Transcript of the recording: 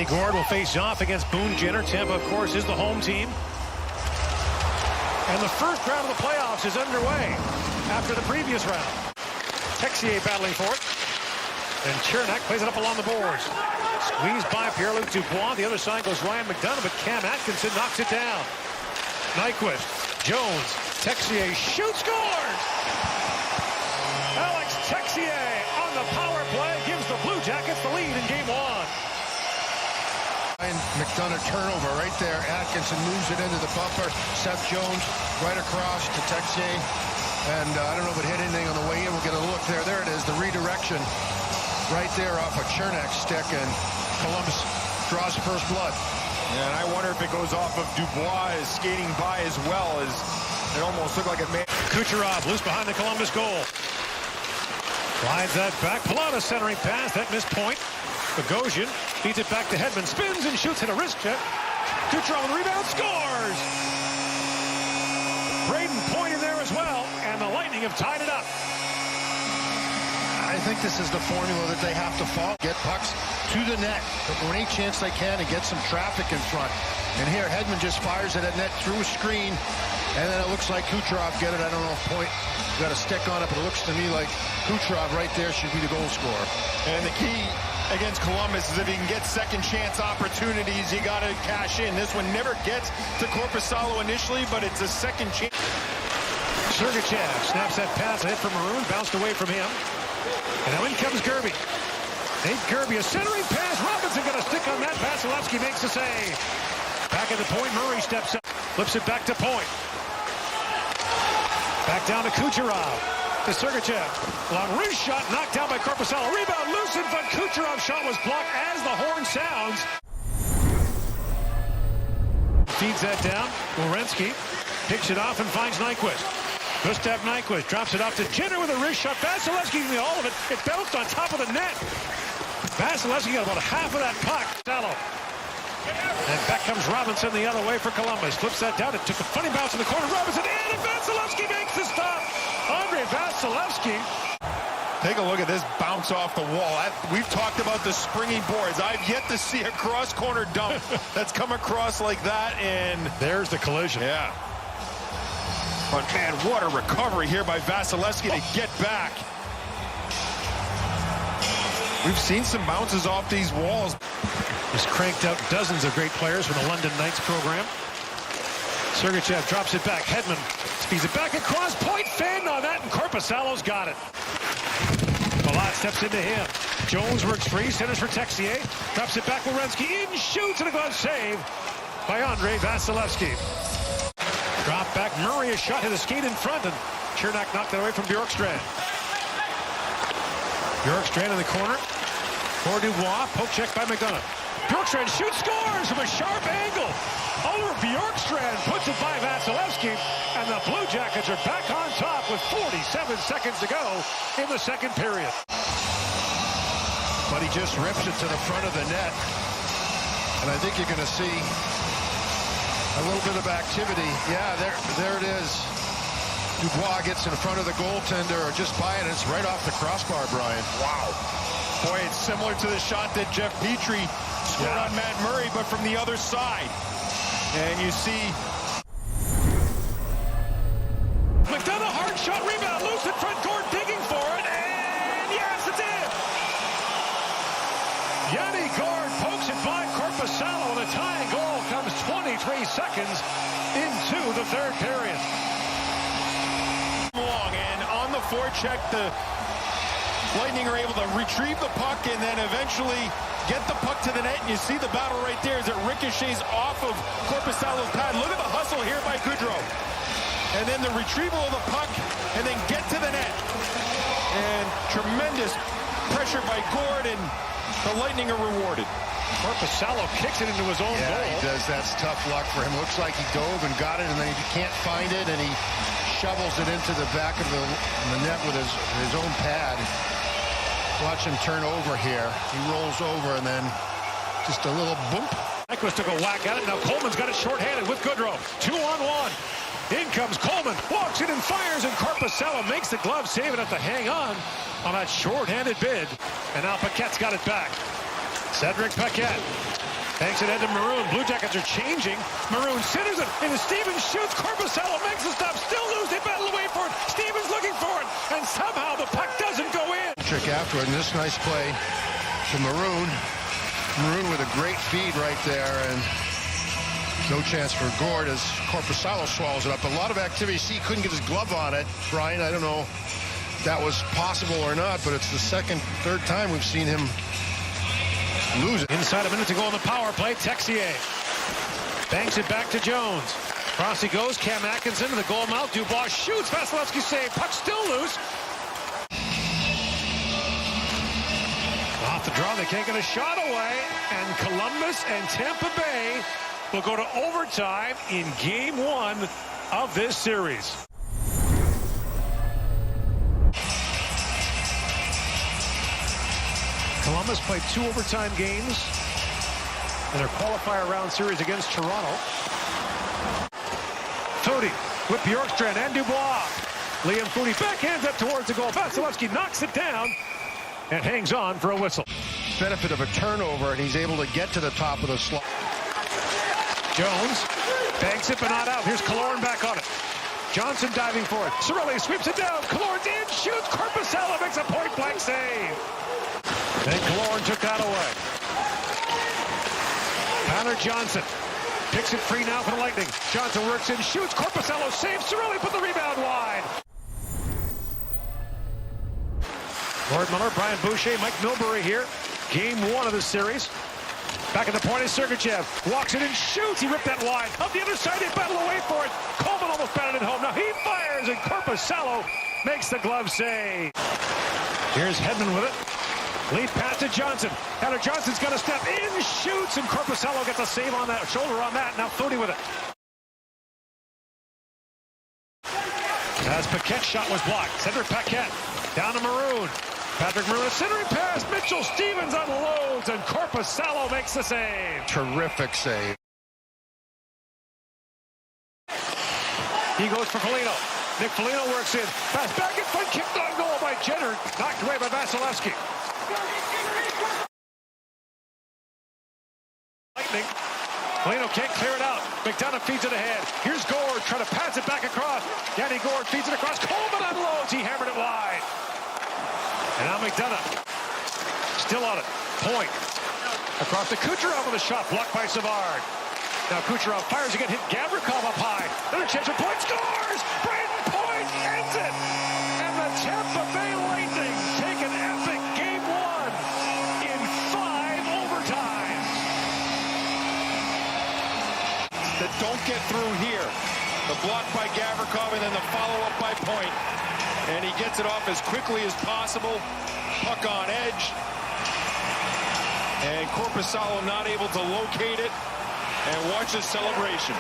Yanni Gourde will face off against Boone Jenner. Tampa, of course, is the home team. And the first round of the playoffs is underway after the previous round. Texier battling for it. And Chernak plays it up along the boards. Squeezed by Pierre-Luc Dubois. The other side goes Ryan McDonough, but Cam Atkinson knocks it down. Nyquist, Jones, Texier shoots, scores! Alex Texier on the power play gives the Blue Jackets the lead in game one. McDonough turnover right there. Atkinson moves it into the bumper. Seth Jones right across to Texier. And I don't know if it hit anything on the way in. We'll get a look there. There it is, the redirection right there off a Chernak's stick. And Columbus draws first blood. Yeah, and I wonder if it goes off of Dubois is skating by as well as it almost looked like it made. Kucherov loose behind the Columbus goal. Slides that back. Pallotta centering pass. That missed Point. Bogosian feeds it back to Hedman. Spins and shoots at a wrist check. Kucherov on the rebound. Scores! Brayden Point in there as well. And the Lightning have tied it up. I think this is the formula that they have to follow. Get pucks to the net when any chance they can and get some traffic in front. And here, Hedman just fires it at net through a screen. And then it looks like Kucherov get it. I don't know if Point got a stick on it, but it looks to me like Kucherov right there should be the goal scorer. And the key against Columbus is if you can get second chance opportunities, you got to cash in. This one never gets to Korpisalo initially, but it's a second chance. Sergachev snaps that pass, a hit from Maroon, bounced away from him. And now in comes Gerby. Nate Gerby, a centering pass. Robinson got a stick on that. Vasilevsky makes the save. Back at the point, Murray steps up. Flips it back to Point. Back down to Kucherov. To Sergachev. Long wrist shot knocked down by Korpisalo. Rebound loosened, but Kucherov's shot was blocked as the horn sounds. Feeds that down. Werenski picks it off and finds Nyquist. Gustav Nyquist drops it off to Jenner with a wrist shot. Vasilevsky getting all of it. It bounced on top of the net. Vasilevsky got about half of that puck. Sallow. And back comes Robinson the other way for Columbus. Flips that down. It took a funny bounce in the corner. Robinson in, and Vasilevsky makes the stop. Andre Vasilevsky. Take a look at this bounce off the wall. We've talked about the springy boards. I've yet to see a cross-corner dump that's come across like that, and there's the collision. Yeah. But, man, what a recovery here by Vasilevsky to get back. We've seen some bounces off these walls. He's cranked out dozens of great players from the London Knights program. Sergachev drops it back. Hedman speeds it back across. Point fanned on that, and Korpisalo's got it. Palat steps into him. Jones works free, centers for Texier. Drops it back. Werenski in, shoots, and a glove save by Andre Vasilevsky. Drop back. Murray, a shot hit a skate in front, and Chernak knocked it away from Bjorkstrand. Bjorkstrand in the corner. For Dubois, poke check by McDonough. Bjorkstrand shoots, scores from a sharp angle. Oliver Bjorkstrand puts it by Vasilevsky, and the Blue Jackets are back on top with 47 seconds to go in the second period. But he just rips it to the front of the net. And I think you're going to see a little bit of activity. Yeah, there it is. Dubois gets in front of the goaltender or just by it. It's right off the crossbar, Brian. Wow. Boy, it's similar to the shot that Jeff Petrie scored on Matt Murray, but from the other side. And you see McDonough, hard shot, rebound, loose in front, Gourde digging for it, and yes, it's in! Yanni Gourde pokes it by Korpisalo, and the tying goal comes 23 seconds into the third period. Long, and on the forecheck, the Lightning are able to retrieve the puck and then eventually get the puck to the net, and you see the battle right there as it ricochets off of Korpisalo's pad. Look at the hustle here by Goudreau. And then the retrieval of the puck, and then get to the net. And tremendous pressure by Gourde, and the Lightning are rewarded. Korpisalo kicks it into his own goal. Yeah, he does. That's tough luck for him. Looks like he dove and got it, and then he can't find it, and he shovels it into the back of the net with his own pad. Watch him turn over here. He rolls over, and then just a little boop. Nyquist took a whack at it. Now Coleman's got it shorthanded with Goudreau. 2-on-1. In comes Coleman. Walks in and fires, and Korpisalo makes the glove save and have to hang on that shorthanded bid. And now Paquette's got it back. Cedric Paquette. Banks it into Maroon. Blue Jackets are changing. Maroon centers it. And Stevens shoots. Korpisalo makes the stop. Still loose. They battle away for it. Stevens looking for it. And somehow the puck doesn't go in. Trick afterward. And this nice play to Maroon. Maroon with a great feed right there. And no chance for Gord as Korpisalo swallows it up. A lot of activity. See, he couldn't get his glove on it. Brian, I don't know if that was possible or not, but it's the second, third time we've seen him lose it. Inside a minute to go on the power play. Texier banks it back to Jones. Cross he goes. Cam Atkinson to the goal mouth. Dubois shoots. Vasilevsky save. Puck still loose. Off the draw. They can't get a shot away. And Columbus and Tampa Bay will go to overtime in Game 1 of this series. Columbus played 2 overtime games in their qualifier round series against Toronto. Foudy with Bjorkstrand and Dubois. Liam Foudy backhands up towards the goal. Vasilevsky knocks it down and hangs on for a whistle. Benefit of a turnover, and he's able to get to the top of the slot. Jones banks it, but not out. Here's Killorn back on it. Johnson diving for it. Cirelli sweeps it down. Killorn's in, shoots. Korpisalo makes a point-blank save. And Killorn took that away. Tyler Johnson picks it free now for the Lightning. Johnson works in, shoots. Korpisalo saves. Cirelli put the rebound wide. Lord Miller, Brian Boucher, Mike Milbury here. Game 1 of the series. Back at the point is Sergachev. Walks it and shoots. He ripped that wide. Up the other side, they battle away for it. Coleman almost batted it home. Now he fires, and Korpisalo makes the glove save. Here's Hedman with it. Lead pass to Johnson. Tyler Johnson's got to step in, shoots, and Korpisalo gets a save on that, shoulder on that. Now Foudy with it. As Paquette's shot was blocked. Cedric Paquette down to Maroon. Patrick Maroon, a centering pass. Mitchell Stevens unloads, and Korpisalo makes the save. Terrific save. He goes for Foligno. Nick Foligno works in. Pass back in front, kicked on goal by Jenner. Knocked away by Vasilevsky. Lightning. Foligno can't clear it out. McDonough feeds it ahead. Here's Gord trying to pass it back across. Yanni Gord feeds it across. Coleman unloads. He hammered it wide. And now McDonough still on it. Point across to Kucherov with a shot blocked by Savard. Now Kucherov fires again, hit Gavrikov up high. Another chance for Point, scores! Brayden Point ends it! And the Tampa Bay Lightning take an epic Game 1 in 5 overtimes. That don't get through here. The block by Gavrikov and then the follow-up by Point. And he gets it off as quickly as possible. Puck on edge. And Korpisalo not able to locate it. And watch his celebration.